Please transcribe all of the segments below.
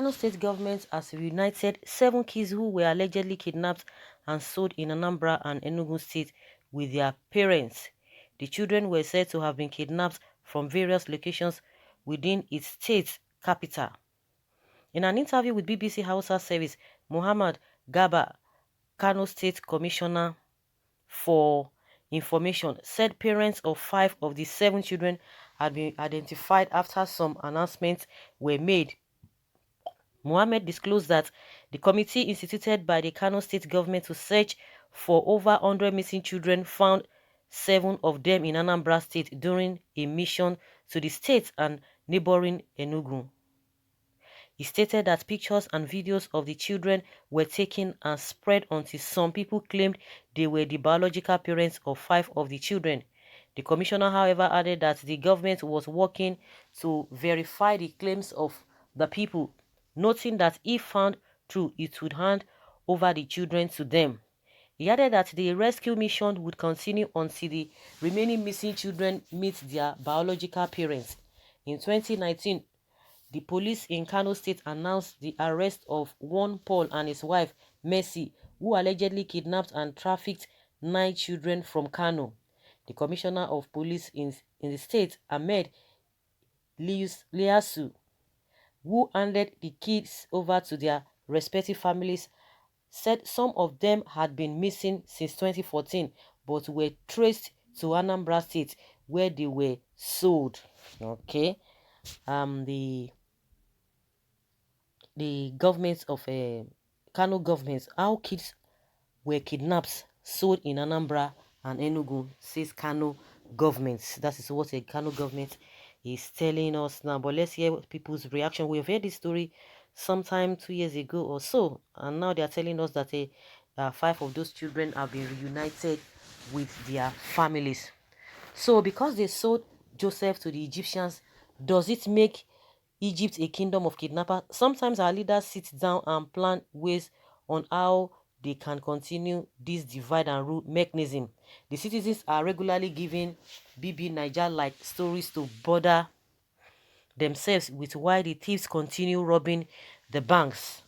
Kano state government has reunited 7 kids who were allegedly kidnapped and sold in Anambra and Enugu state with their parents. The children were said to have been kidnapped from various locations within its state capital. In an interview with BBC Hausa service, Muhammad Gaba, Kano State Commissioner for Information, said parents of 5 of the 7 children had been identified after some announcements were made. Mohammed disclosed that the committee instituted by the Kano state government to search for over 100 missing children found 7 of them in Anambra state during a mission to the state and neighboring Enugu. He stated that pictures and videos of the children were taken and spread until some people claimed they were the biological parents of 5 of the children. The commissioner, however, added that the government was working to verify the claims of the people, noting that if found true, it would hand over the children to them. He added that the rescue mission would continue until the remaining missing children meet their biological parents. In 2019, the police in Kano State announced the arrest of one Paul and his wife, Mercy, who allegedly kidnapped and trafficked 9 children from Kano. The commissioner of police in the state, Ahmed Liasu, who handed the kids over to their respective families, said some of them had been missing since 2014 but were traced to Anambra State where they were sold. Okay. The government of Kano government, how kids were kidnapped, sold in Anambra and Enugu, says Kano government. That is what a Kano government is telling us now. But let's hear people's reaction. We've heard this story sometime 2 years ago or so, and now they are telling us that 5 of those children have been reunited with their families. So because they sold Joseph to the Egyptians, does it make Egypt a kingdom of kidnappers? Sometimes our leaders sit down and plan ways on how they can continue this divide and rule mechanism. The citizens are regularly giving BB Niger-like stories to bother themselves with why the thieves continue robbing the banks.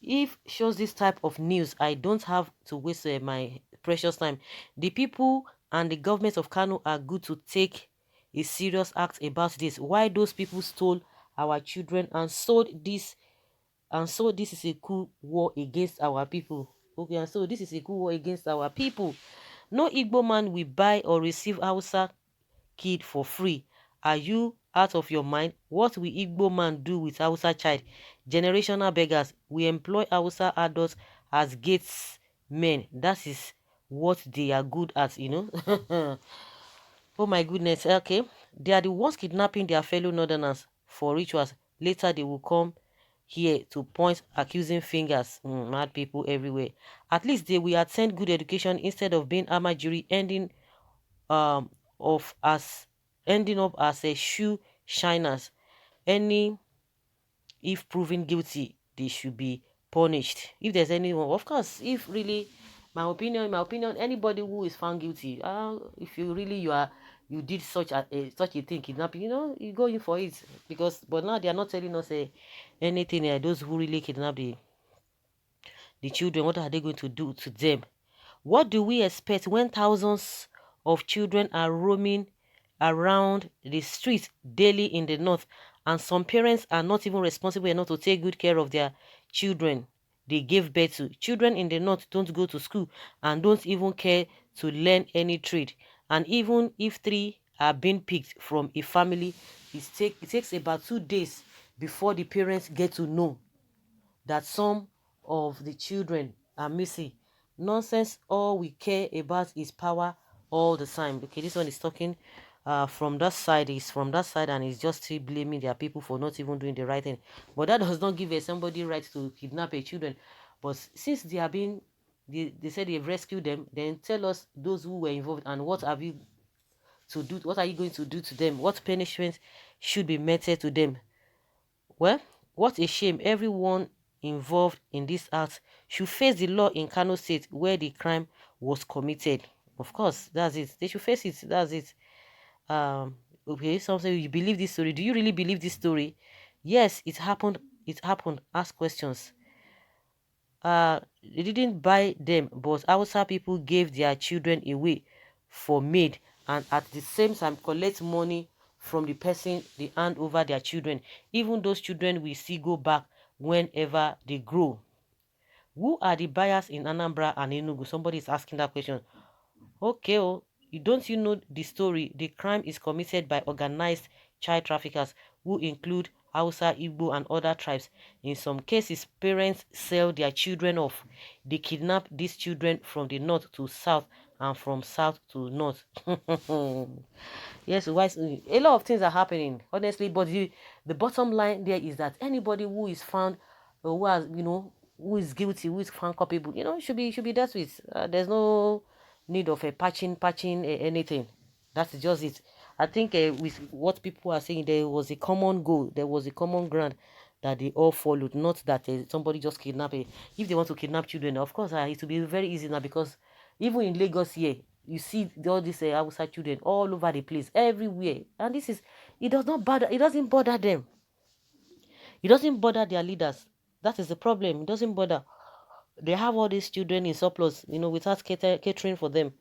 If shows this type of news, I don't have to waste my precious time. The people and the government of Kano are good to take a serious act about this. Why those people stole our children and sold this, and so this is a cool war against our people. Okay, and so this is a cool war against our people. No Igbo man will buy or receive Hausa kid for free. Are you out of your mind? What will Igbo man do with Hausa child? Generational beggars. We employ Hausa adults as gates men. That is what they are good at, you know. Oh my goodness. Okay, they are the ones kidnapping their fellow northerners for rituals. Later they will come here to point accusing fingers. Mad people everywhere. At least they will attend good education instead of being amajiri, ending up as a shoe shiners. If proven guilty, they should be punished. If there's anyone, of course, if really, my opinion, anybody who is found guilty, if you really you did such a thing, kidnapping, you go in for it. But now they are not telling us anything. Those who really kidnap the children, what are they going to do to them? What do we expect when thousands of children are roaming around the streets daily in the north, and some parents are not even responsible enough to take good care of their children they gave birth to? Children in the north don't go to school and don't even care to learn any trade. And even if 3 are being picked from a family, it takes about 2 days before the parents get to know that some of the children are missing. Nonsense. All we care about is power all the time. Okay, this one is talking from that side. Is from that side, and he's just still blaming their people for not even doing the right thing. But that does not give somebody right to kidnap a children. But since they are being, they said they've rescued them, then tell us those who were involved and what have you to do? What are you going to do to them? What punishment should be meted to them? Well, what a shame. Everyone involved in this act should face the law in Kano State where the crime was committed. Of course, that's it. They should face it. That's it. Okay, some say you believe this story. Do you really believe this story? Yes, it happened. It happened. Ask questions. They didn't buy them, but Hausa people gave their children away for maid, and at the same time collect money from the person they hand over their children. Even those children will still go back whenever they grow. Who are the buyers in Anambra and Enugu? Somebody is asking that question. Okay, oh, you know the story? The crime is committed by organized child traffickers who include Hausa, Igbo, and other tribes. In some cases, parents sell their children off. They kidnap these children from the north to south and from south to north. Yes, a lot of things are happening, honestly, but the bottom line there is that anybody who is found, who has, who is guilty, who is found culpable, should be dealt with. There's no need of a patching anything. That's just it. I think with what people are saying, there was a common goal, there was a common ground that they all followed, not that somebody just kidnap a. If they want to kidnap children, of course, it will be very easy now, because even in Lagos here, you see all these outside children all over the place, everywhere, and this is, it does not bother, it doesn't bother them, it doesn't bother their leaders. That is the problem. It doesn't bother. They have all these children in surplus, without catering for them.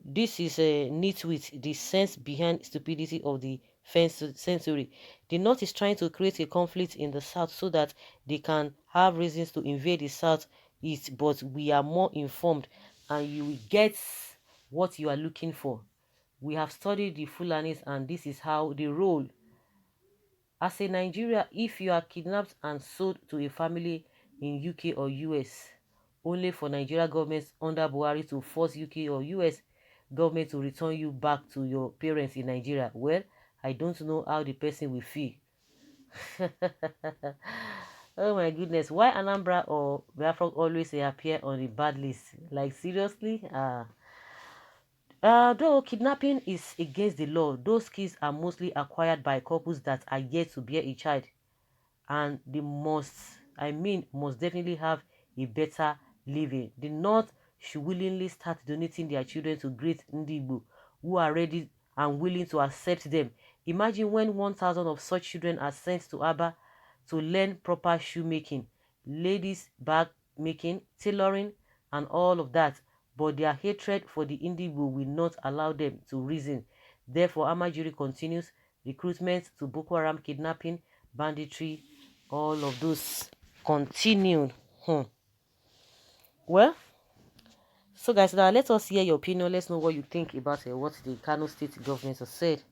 This is a nitwit, the sense behind stupidity of the century. The North is trying to create a conflict in the South so that they can have reasons to invade the South East, but we are more informed and you will get what you are looking for. We have studied the Fulanis and this is how they roll. As a Nigeria, if you are kidnapped and sold to a family in UK or US, only for Nigeria governments under Buhari to force UK or US government to return you back to your parents in Nigeria, well, I don't know how the person will feel. Oh my goodness, why Anambra or Biafra always appear on the bad list? Like, seriously? Though kidnapping is against the law, those kids are mostly acquired by couples that are yet to bear a child, and they must definitely have a better living. The North should willingly start donating their children to great Ndigbo who are ready and willing to accept them. Imagine when 1,000 of such children are sent to Aba to learn proper shoemaking, ladies bag making, tailoring, and all of that. But their hatred for the Ndigbo will not allow them to reason. Therefore, Amajiri continues recruitment to Boko Haram, kidnapping, banditry, all of those continued. Well, so guys, now let us hear your opinion. Let's know what you think about what the Kano state government has said.